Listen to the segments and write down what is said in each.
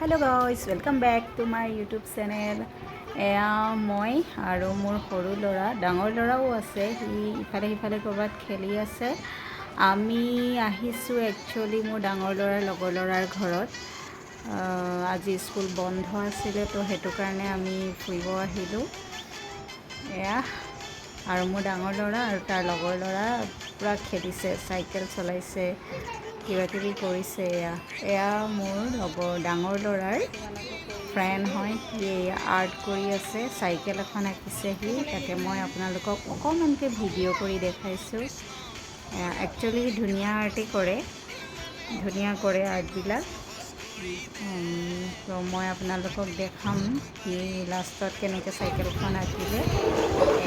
Hello guys welcome back to my YouTube channel. एया মই আৰু মোৰ সৰু ল'ৰা ডাঙৰ ল'ৰাও আছে, সি ইফালে সিফালে ক'ৰবাত খেলি আছে। আমি আহিছোঁ একচুৱেলি মোৰ ডাঙৰ ল'ৰাৰ লগৰ ল'ৰাৰ ঘৰত। আজি স্কুল বন্ধ আছিলে তো সেইটো কাৰণে আমি ফুৰিব আহিলোঁ। এয়া আৰু মোৰ ডাঙৰ ল'ৰা আৰু তাৰ লগৰ ল'ৰা পূৰা খেলিছে, চাইকেল চলাইছে, কিবা কিবি কৰিছে। এয়া মোৰ লগৰ ডাঙৰ ল'ৰাৰ ফ্ৰেণ্ড হয়, সি আৰ্ট কৰি আছে, চাইকেল এখন আঁকিছে সি, তাকে মই আপোনালোকক অকণমানকৈ ভিডিঅ' কৰি দেখাইছোঁ। একচুৱেলি ধুনীয়া আৰ্টেই কৰে, ধুনীয়া কৰে আৰ্টবিলাক। তো মই আপোনালোকক দেখাম সি লাষ্টত কেনেকৈ চাইকেলখন আঁকিলে।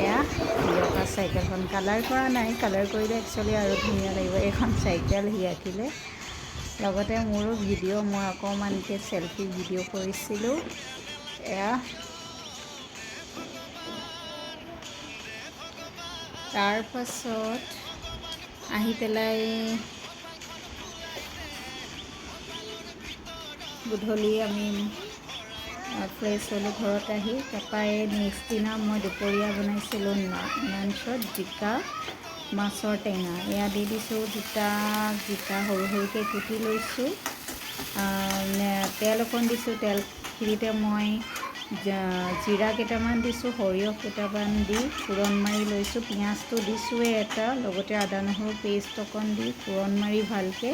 এয়া সিহঁতৰ চাইকেলখন কালাৰ কৰা নাই, কালাৰ কৰিলে একচুৱেলি আৰু ধুনীয়া লাগিব। এইখন চাইকেল সি আঁকিলে। লগতে মোৰো ভিডিঅ' মই অকণমানকৈ চেল্ফি ভিডিঅ' কৰিছিলোঁ। এয়া তাৰপাছত আহি পেলাই গধূলি আমি ফ্ৰেছ হ'লোঁ ঘৰত আহি। তাৰপৰা নেক্সট দিনা মই দুপৰীয়া বনাইছিলোঁ লাঞ্চত জিকা মাছৰ টেঙা। এয়া দি দিছোঁ দুটা জিকা সৰু সৰুকৈ কুটি লৈছোঁ, তেল অকণ দিছোঁ, তেলখিনিতে মই জিৰা কেইটামান দিছোঁ, সৰিয়হ কেইটামান দি ফোৰণ মাৰি লৈছোঁ, পিঁয়াজটো দিছোঁৱেই এটা, লগতে আদা নহৰু পেষ্ট অকণ দি ফোৰণ মাৰি ভালকৈ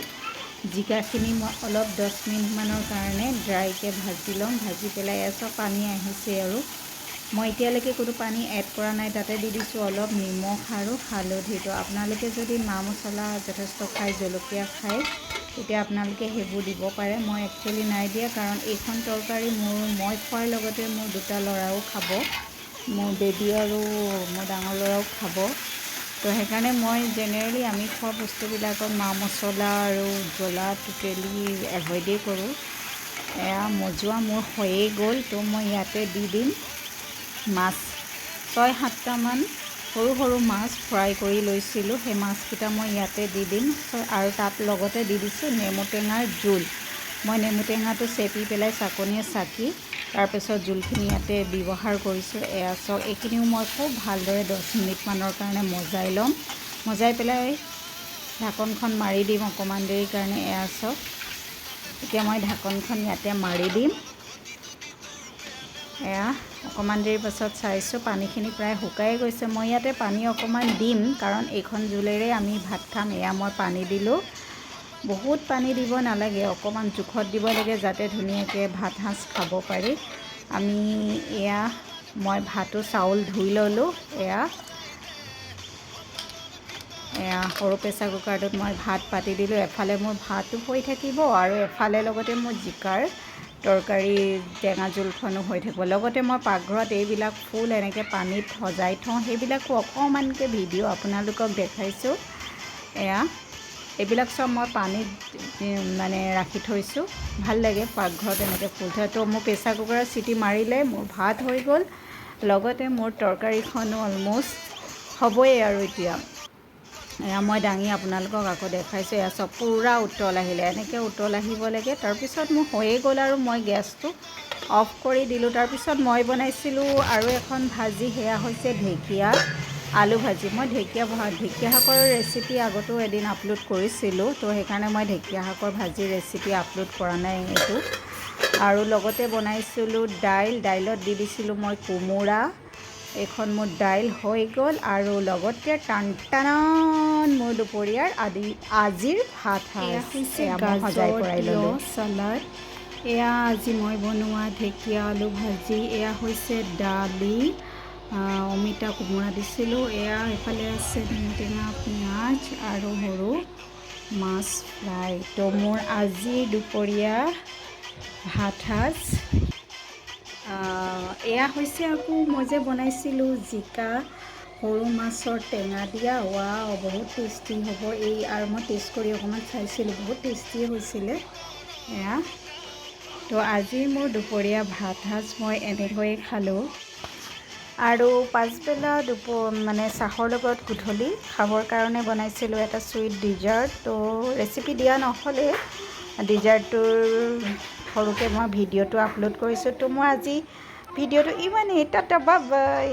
জিকাখিনি মই অলপ 10 মিনিটমানৰ কাৰণে ড্ৰাইকৈ ভাজি ল'ম। ভাজি পেলাই চব পানী আহিছে আৰু মই এতিয়ালৈকে কোনো পানী এড কৰা নাই, তাতে দি দিছোঁ অলপ নিমখ আৰু হালধিটো। আপোনালোকে যদি মা মছলা যথেষ্ট খায়, জলকীয়া খায়, তেতিয়া আপোনালোকে সেইবোৰ দিব পাৰে। মই একচুৱেলি নাই দিয়া, কাৰণ এইখন তৰকাৰী মই খোৱাৰ লগতে মোৰ দুটা ল'ৰাও খাব, মোৰ বেবী আৰু মোৰ ডাঙৰ ল'ৰাও খাব। তো সেইকাৰণে মই জেনেৰেলি আমি খোৱা বস্তুবিলাকত মা মছলা আৰু জ্বলা টোটেলি এভইডেই কৰোঁ। এয়া মজুৱা মোৰ হৈয়ে গ'ল, তো মই ইয়াতে দি দিম মাছ 6-7টামান সৰু সৰু মাছ ফ্ৰাই কৰি লৈছিলোঁ, সেই মাছকেইটা মই ইয়াতে দি দিম। আৰু তাত লগতে দি দিছোঁ নেমু টেঙাৰ জোল। মই নেমু টেঙাটো চেপি পেলাই চাকনিয়ে চাকি তাৰপিছত জোলখিনি ইয়াতে ব্যৱহাৰ কৰিছোঁ। এয়া চাওক, এইখিনিও মই খুব ভালদৰে 10 মিনিটমানৰ কাৰণে মজাই ল'ম। মজাই পেলাই ঢাকনখন মাৰি দিম অকণমান দেৰিৰ কাৰণে। এয়া চাওক, এতিয়া মই ঢাকনখন ইয়াতে মাৰি দিম। এয়া অকণমান দেৰিৰ পাছত চাইছোঁ পানীখিনি প্ৰায় শুকাই গৈছে। মই ইয়াতে পানী অকণমান দিম, কাৰণ এইখন জোলেৰে আমি ভাত খাম। এয়া মই পানী দিলোঁ, বহুত পানী দিব নালাগে, অকণমান জোখত দিব লাগে, যাতে ধুনীয়াকৈ ভাত সাজ খাব পাৰি। এয়া মই চাউল ধুই ল'লোঁ। এয়া সৰু প্ৰেছাৰ কুকাৰটোত মই ভাত পাতি দিলোঁ। এফালে মোৰ ভাতো হৈ থাকিব আৰু এফালে লগতে মোৰ জিকাৰ তৰকাৰী টেঙা জোলখনো হৈ থাকিব। লগতে মই পাকঘৰত এইবিলাক ফুল এনেকৈ পানীত সজাই থওঁ, সেইবিলাকো অকণমানকৈ ভিডিঅ' আপোনালোকক দেখাইছোঁ। এয়া এইবিলাক চব মই পানীত মানে ৰাখি থৈছোঁ, ভাল লাগে পাকঘৰত এনেকৈ ফুল থৈ। তো মোৰ প্ৰেছাৰ কুকাৰত চিটি মাৰিলে মোৰ ভাত হৈ গ'ল, লগতে মোৰ তৰকাৰীখনো অলম'ষ্ট হ'বই আৰু এতিয়া। এয়া মই দাঙি আপোনালোকক আকৌ দেখাইছোঁ। এয়া চব পূৰা উতল আহিলে, এনেকৈ উতল আহিব লাগে। তাৰপিছত মোৰ হৈয়ে গ'ল আৰু মই গেছটো অফ কৰি দিলোঁ। তাৰপিছত মই বনাইছিলোঁ আৰু এখন ভাজি, সেয়া হৈছে ঢেকীয়া আলু ভাজি। মই ঢেকীয়া শাকৰ ৰেচিপি আগতেও এদিন আপলোড কৰিছিলোঁ, তো সেইকাৰণে মই ঢেকীয়া শাকৰ ভাজিৰ ৰেচিপি আপলোড কৰা নাই এইটো। আৰু লগতে বনাইছিলোঁ দাইলত দি দিছিলোঁ মই কোমোৰা। এইখন মোৰ দাইল হৈ গ'ল আৰু লগতে টান মোৰ দুপৰীয়াৰ আজিৰ ভাত হৈছে গাজৰ তিয়ঁহ চালাড। এয়া আজি মই বনোৱা ঢেকীয়া আলু ভাজি। এয়া হৈছে দালি, অমিতা কোমোৰা দিছিলোঁ। এয়া এইফালে আছে নেমু টেঙা, পিঁয়াজ আৰু সৰু মাছ ফ্ৰাই। তো মোৰ আজিৰ দুপৰীয়া ভাত সাজ এয়া হৈছে। আকৌ মই যে বনাইছিলোঁ জিকা সৰু মাছৰ টেঙা দিয়া, ৱাও বহুত টেষ্টি হ'ব এই। আৰু মই টেষ্ট কৰি অকণমান চাইছিলোঁ, বহুত টেষ্টি হৈছিলে। এয়া তো আজি মোৰ দুপৰীয়া ভাত সাজ মই এনেকৈয়ে খালোঁ। আৰু পাছবেলা মানে চাহৰ লগত গধূলি খাবৰ কাৰণে বনাইছিলোঁ এটা চুইট ডিজাৰ্ট। তো ৰেচিপি দিয়া নহ'লে ডিজাৰ্টটোৰ সৰুকৈ মই ভিডিঅ'টো আপলোড কৰিছোঁ। তো মই আজি ভিডিঅ'টো ইমানেই, টাটা বাই বাই।